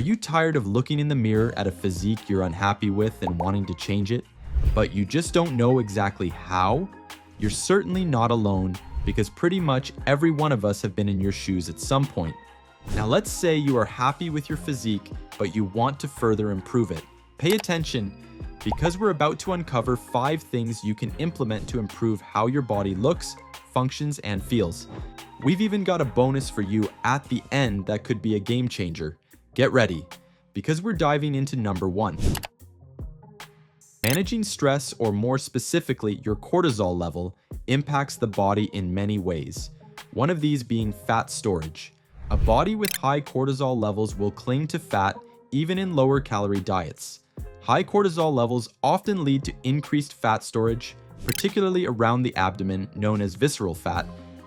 you tired of looking in the mirror at a physique you're unhappy with and wanting to change it, but you just don't know exactly how? You're certainly not alone, because pretty much every one of us have been in your shoes at some point. Now let's say you are happy with your physique, but you want to further improve it. Pay attention, because we're about to uncover 5 things you can implement to improve how your body looks, functions, and feels. We've even got a bonus for you at the end that could be a game changer. Get ready, because we're diving into number 1. Managing stress, or more specifically, your cortisol level, impacts the body in many ways. One of these being fat storage. A body with high cortisol levels will cling to fat even in lower calorie diets. High cortisol levels often lead to increased fat storage, particularly around the abdomen, known as visceral fat,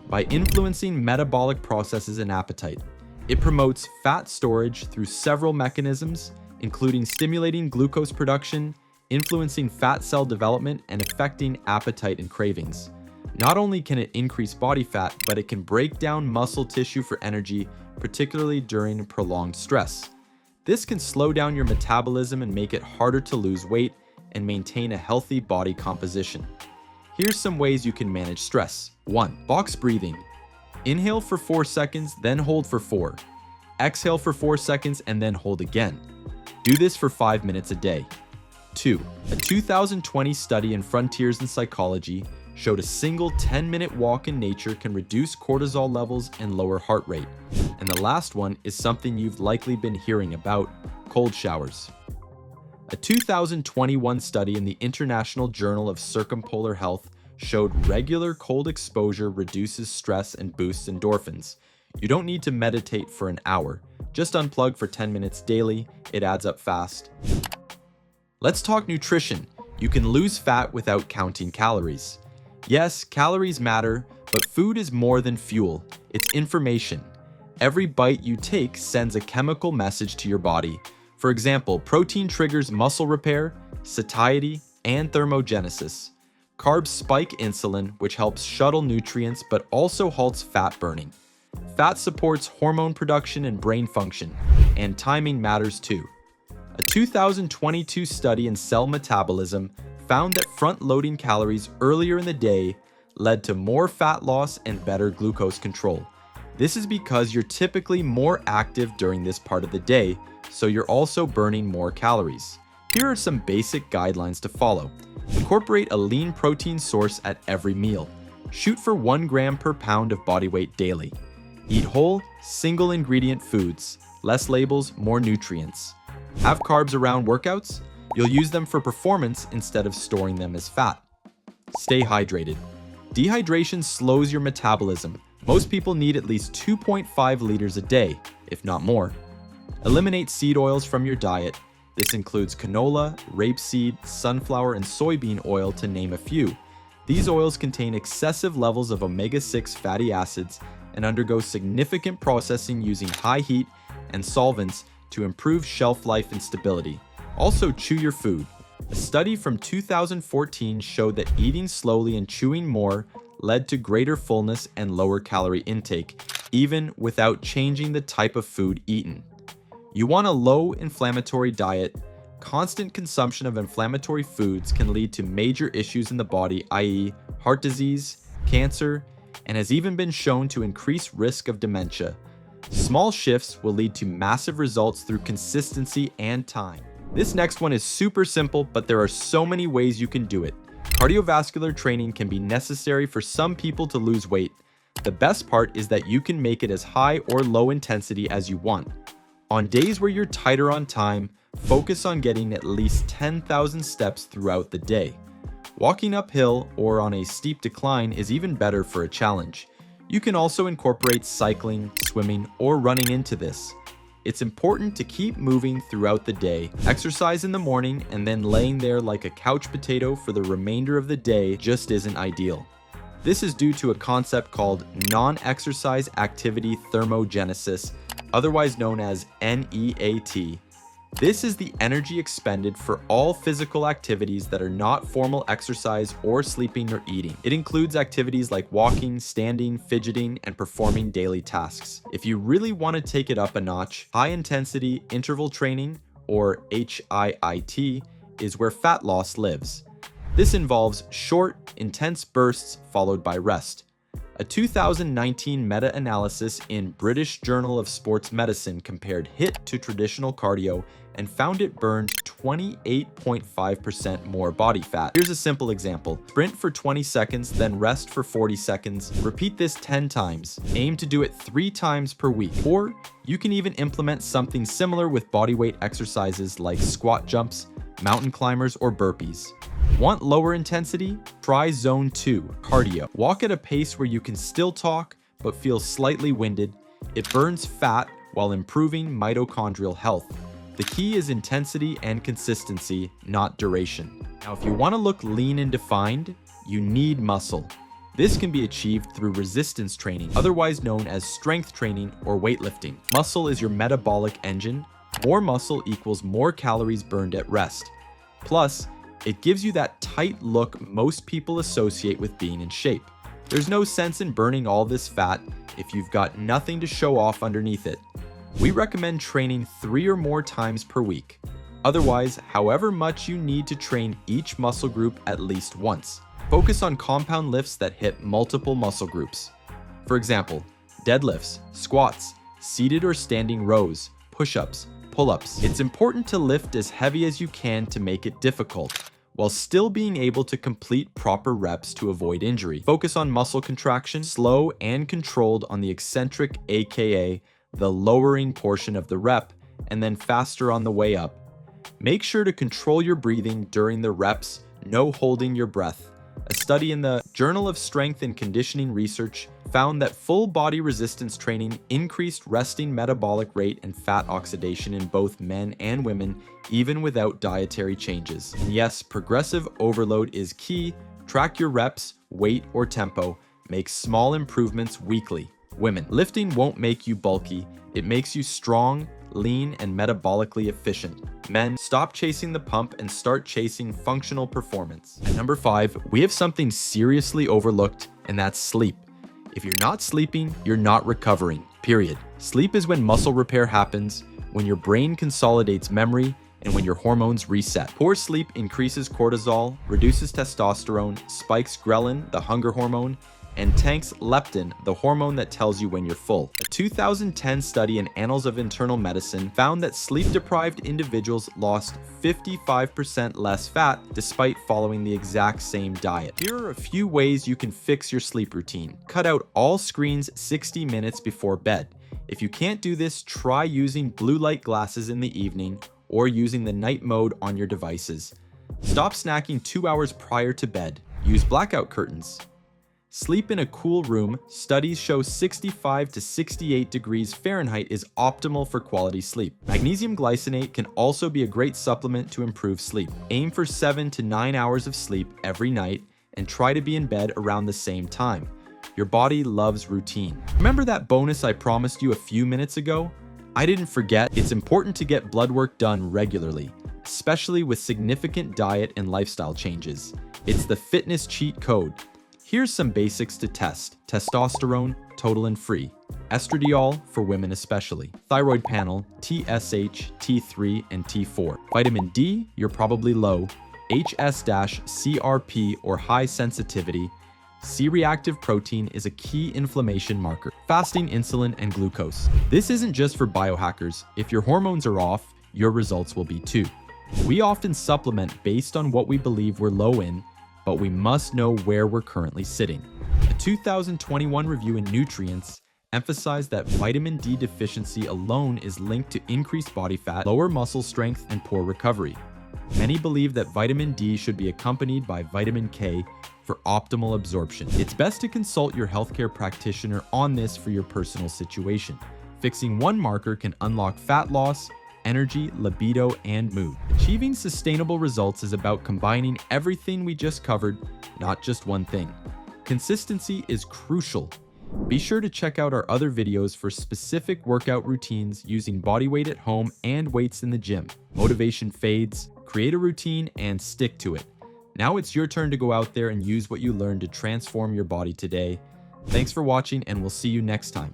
by influencing metabolic processes and appetite. It promotes fat storage through several mechanisms, including stimulating glucose production, influencing fat cell development, and affecting appetite and cravings. Not only can it increase body fat, but it can break down muscle tissue for energy, particularly during prolonged stress. This can slow down your metabolism and make it harder to lose weight and maintain a healthy body composition. Here's some ways you can manage stress. 1. Box breathing. Inhale for 4 seconds, then hold for 4. Exhale for 4 seconds and then hold again. Do this for 5 minutes a day. 2. A 2020 study in Frontiers in Psychology showed a single 10-minute walk in nature can reduce cortisol levels and lower heart rate. And the last one is something you've likely been hearing about: cold showers. A 2021 study in the International Journal of Circumpolar Health showed regular cold exposure reduces stress and boosts endorphins. You don't need to meditate for an hour. Just unplug for 10 minutes daily. It adds up fast. Let's talk nutrition. You can lose fat without counting calories. Yes, calories matter, but food is more than fuel. It's information. Every bite you take sends a chemical message to your body. For example, protein triggers muscle repair, satiety, and thermogenesis. Carbs spike insulin, which helps shuttle nutrients but also halts fat burning. Fat supports hormone production and brain function, and timing matters too. A 2022 study in Cell Metabolism found that front-loading calories earlier in the day led to more fat loss and better glucose control. This is because you're typically more active during this part of the day, so you're also burning more calories. Here are some basic guidelines to follow. Incorporate a lean protein source at every meal. Shoot for 1 gram per pound of body weight daily. Eat whole, single-ingredient foods. Less labels, more nutrients. Have carbs around workouts? You'll use them for performance instead of storing them as fat. Stay hydrated. Dehydration slows your metabolism. Most people need at least 2.5 liters a day, if not more. Eliminate seed oils from your diet. This includes canola, rapeseed, sunflower, and soybean oil, to name a few. These oils contain excessive levels of omega-6 fatty acids and undergo significant processing using high heat and solvents to improve shelf life and stability. Also, chew your food. A study from 2014 showed that eating slowly and chewing more led to greater fullness and lower calorie intake, even without changing the type of food eaten. You want a low inflammatory diet. Constant consumption of inflammatory foods can lead to major issues in the body, i.e., heart disease, cancer, and has even been shown to increase risk of dementia. Small shifts will lead to massive results through consistency and time. This next one is super simple, but there are so many ways you can do it. Cardiovascular training can be necessary for some people to lose weight. The best part is that you can make it as high or low intensity as you want. On days where you're tighter on time, focus on getting at least 10,000 steps throughout the day. Walking uphill or on a steep decline is even better for a challenge. You can also incorporate cycling, swimming, or running into this. It's important to keep moving throughout the day. Exercise in the morning and then laying there like a couch potato for the remainder of the day just isn't ideal. This is due to a concept called non-exercise activity thermogenesis, otherwise known as NEAT. This is the energy expended for all physical activities that are not formal exercise or sleeping or eating. It includes activities like walking, standing, fidgeting, and performing daily tasks. If you really want to take it up a notch, high-intensity interval training, or HIIT, is where fat loss lives. This involves short, intense bursts followed by rest. A 2019 meta-analysis in British Journal of Sports Medicine compared HIIT to traditional cardio and found it burned 28.5% more body fat. Here's a simple example. Sprint for 20 seconds, then rest for 40 seconds. Repeat this 10 times. Aim to do it 3 times per week. Or you can even implement something similar with bodyweight exercises like squat jumps, mountain climbers, or burpees. Want lower intensity? Try Zone 2, cardio. Walk at a pace where you can still talk but feel slightly winded. It burns fat while improving mitochondrial health. The key is intensity and consistency, not duration. Now, if you want to look lean and defined, you need muscle. This can be achieved through resistance training, otherwise known as strength training or weightlifting. Muscle is your metabolic engine. More muscle equals more calories burned at rest. Plus, it gives you that tight look most people associate with being in shape. There's no sense in burning all this fat if you've got nothing to show off underneath it. We recommend training 3 or more times per week. Otherwise, however much you need to train each muscle group at least once. Focus on compound lifts that hit multiple muscle groups. For example, deadlifts, squats, seated or standing rows, push-ups, pull-ups. It's important to lift as heavy as you can to make it difficult, while still being able to complete proper reps to avoid injury. Focus on muscle contraction, slow and controlled on the eccentric, aka the lowering portion of the rep, and then faster on the way up. Make sure to control your breathing during the reps, no holding your breath. A study in the Journal of Strength and Conditioning Research found that full body resistance training increased resting metabolic rate and fat oxidation in both men and women, even without dietary changes. And yes, progressive overload is key. Track your reps, weight, or tempo. Make small improvements weekly. Women, lifting won't make you bulky. It makes you strong, lean, and metabolically efficient. Men, stop chasing the pump and start chasing functional performance. At number 5, we have something seriously overlooked, and that's sleep. If you're not sleeping, you're not recovering, period. Sleep is when muscle repair happens, when your brain consolidates memory, and when your hormones reset. Poor sleep increases cortisol, reduces testosterone, spikes ghrelin, the hunger hormone, and tanks leptin, the hormone that tells you when you're full. A 2010 study in Annals of Internal Medicine found that sleep-deprived individuals lost 55% less fat despite following the exact same diet. Here are a few ways you can fix your sleep routine. Cut out all screens 60 minutes before bed. If you can't do this, try using blue light glasses in the evening or using the night mode on your devices. Stop snacking 2 hours prior to bed. Use blackout curtains. Sleep in a cool room. Studies show 65 to 68 degrees Fahrenheit is optimal for quality sleep. Magnesium glycinate can also be a great supplement to improve sleep. Aim for 7 to 9 hours of sleep every night and try to be in bed around the same time. Your body loves routine. Remember that bonus I promised you a few minutes ago? I didn't forget. It's important to get blood work done regularly, especially with significant diet and lifestyle changes. It's the fitness cheat code. Here's some basics to test. Testosterone, total and free. Estradiol, for women especially. Thyroid panel, TSH, T3, and T4. Vitamin D, you're probably low. HS-CRP, or high sensitivity. C-reactive protein is a key inflammation marker. Fasting insulin and glucose. This isn't just for biohackers. If your hormones are off, your results will be too. We often supplement based on what we believe we're low in, but we must know where we're currently sitting. A 2021 review in Nutrients emphasized that vitamin D deficiency alone is linked to increased body fat, lower muscle strength, and poor recovery. Many believe that vitamin D should be accompanied by vitamin K for optimal absorption. It's best to consult your healthcare practitioner on this for your personal situation. Fixing one marker can unlock fat loss, energy, libido, and mood. Achieving sustainable results is about combining everything we just covered, not just one thing. Consistency is crucial. Be sure to check out our other videos for specific workout routines using body weight at home and weights in the gym. Motivation fades, create a routine, and stick to it. Now it's your turn to go out there and use what you learned to transform your body today. Thanks for watching, and we'll see you next time.